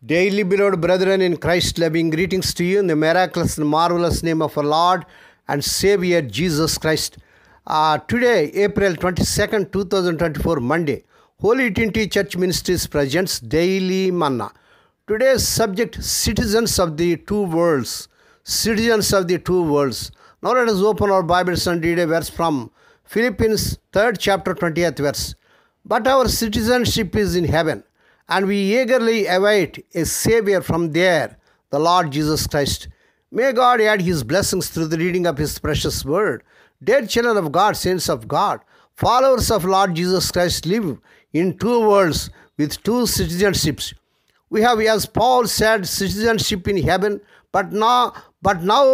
Daily beloved brethren in Christ, loving greetings to you in the miraculous and marvelous name of our Lord and Savior Jesus Christ. Today, April 22nd, 2024, Monday, Holy Trinity Church Ministries presents Daily Manna. Today's subject, Citizens of the Two Worlds. Citizens of the Two Worlds. Now let us open our Bibles and read a verse from Philippians 3rd chapter 20th verse. But our citizenship is in heaven, and we eagerly await a Savior from there, the Lord Jesus Christ. May God add His blessings through the reading of His precious word. Dear children of God, saints of God, followers of Lord Jesus Christ live in two worlds with two citizenships. We have, as Paul said, citizenship in heaven, but now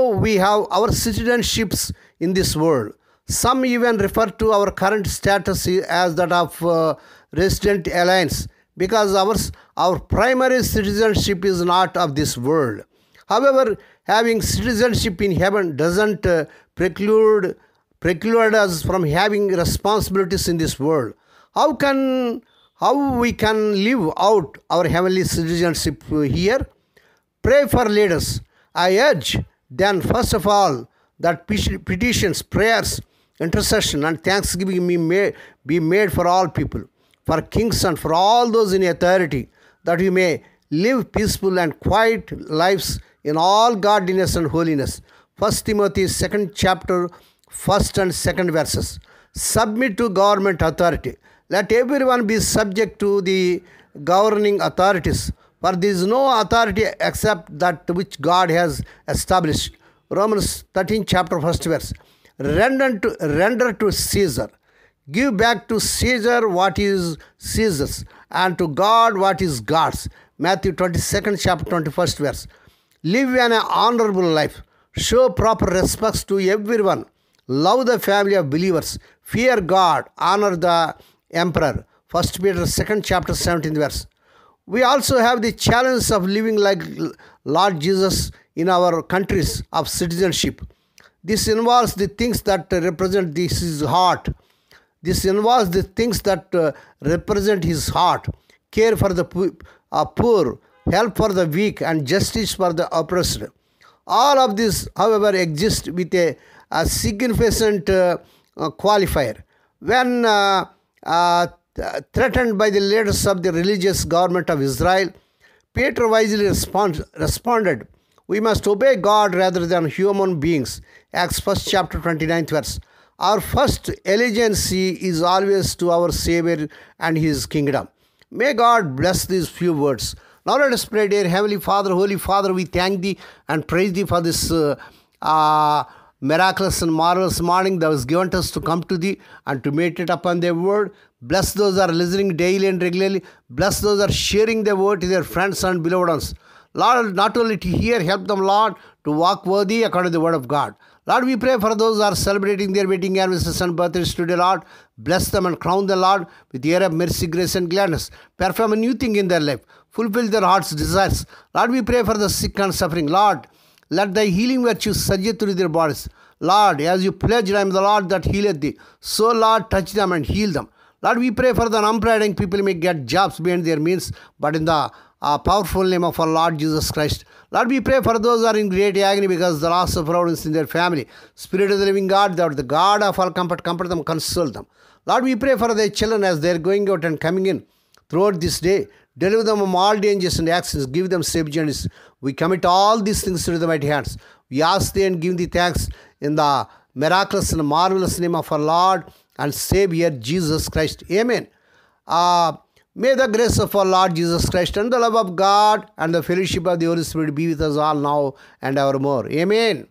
we have our citizenships in this world. Some even refer to our current status as that of resident aliens, because our primary citizenship is not of this world. However, having citizenship in heaven doesn't preclude us from having responsibilities in this world. How we can live out our heavenly citizenship here? Pray for leaders. I urge then, first of all, that petitions, prayers, intercession, and thanksgiving be made for all people, for kings and for all those in authority, that we may live peaceful and quiet lives in all godliness and holiness. 1 Timothy 2nd chapter, 1st and 2nd verses. Submit to government authority. Let everyone be subject to the governing authorities, for there is no authority except that which God has established. Romans 13 chapter 1st verse. Render to Caesar. Give back to Caesar what is Caesar's, and to God what is God's. Matthew 22nd chapter 21st verse. Live an honorable life. Show proper respects to everyone. Love the family of believers. Fear God. Honor the emperor. 1 Peter 2nd chapter 17th verse. We also have the challenge of living like Lord Jesus in our countries of citizenship. This involves the things that represent His heart. This involves the things that represent His heart. Care for the poor, help for the weak, and justice for the oppressed. All of this, however, exist with a significant qualifier. When threatened by the leaders of the religious government of Israel, Peter wisely responded, "We must obey God rather than human beings." Acts 1st chapter 29th verse. Our first allegiance is always to our Savior and His kingdom. May God bless these few words. Now let us pray. Dear Heavenly Father, Holy Father, we thank Thee and praise Thee for this miraculous and marvelous morning that was given to us to come to Thee and to meditate upon Thy word. Bless those that are listening daily and regularly. Bless those that are sharing the word to their friends and beloved ones. Lord, not only to hear, help them, Lord, to walk worthy according to the word of God. Lord, we pray for those who are celebrating their wedding anniversaries and birthdays today, Lord. Bless them and crown them, Lord, with the year of mercy, grace, and gladness. Perform a new thing in their life. Fulfill their heart's desires. Lord, we pray for the sick and suffering. Lord, let Thy healing virtues surge through their bodies. Lord, as You pledged, I am the Lord that healeth thee. So, Lord, touch them and heal them. Lord, we pray for the unemployed people may get jobs beyond their means, but in the powerful name of our Lord Jesus Christ. Lord, we pray for those who are in great agony because of the loss of providence in their family. Spirit of the living God, thou art the God of all comfort them, console them. Lord, we pray for their children as they are going out and coming in throughout this day. Deliver them from all dangers and accidents. Give them safe journeys. We commit all these things to the mighty hands. We ask Thee and give Thee thanks in the miraculous and marvelous name of our Lord and Savior Jesus Christ. Amen. May the grace of our Lord Jesus Christ and the love of God and the fellowship of the Holy Spirit be with us all now and evermore. Amen.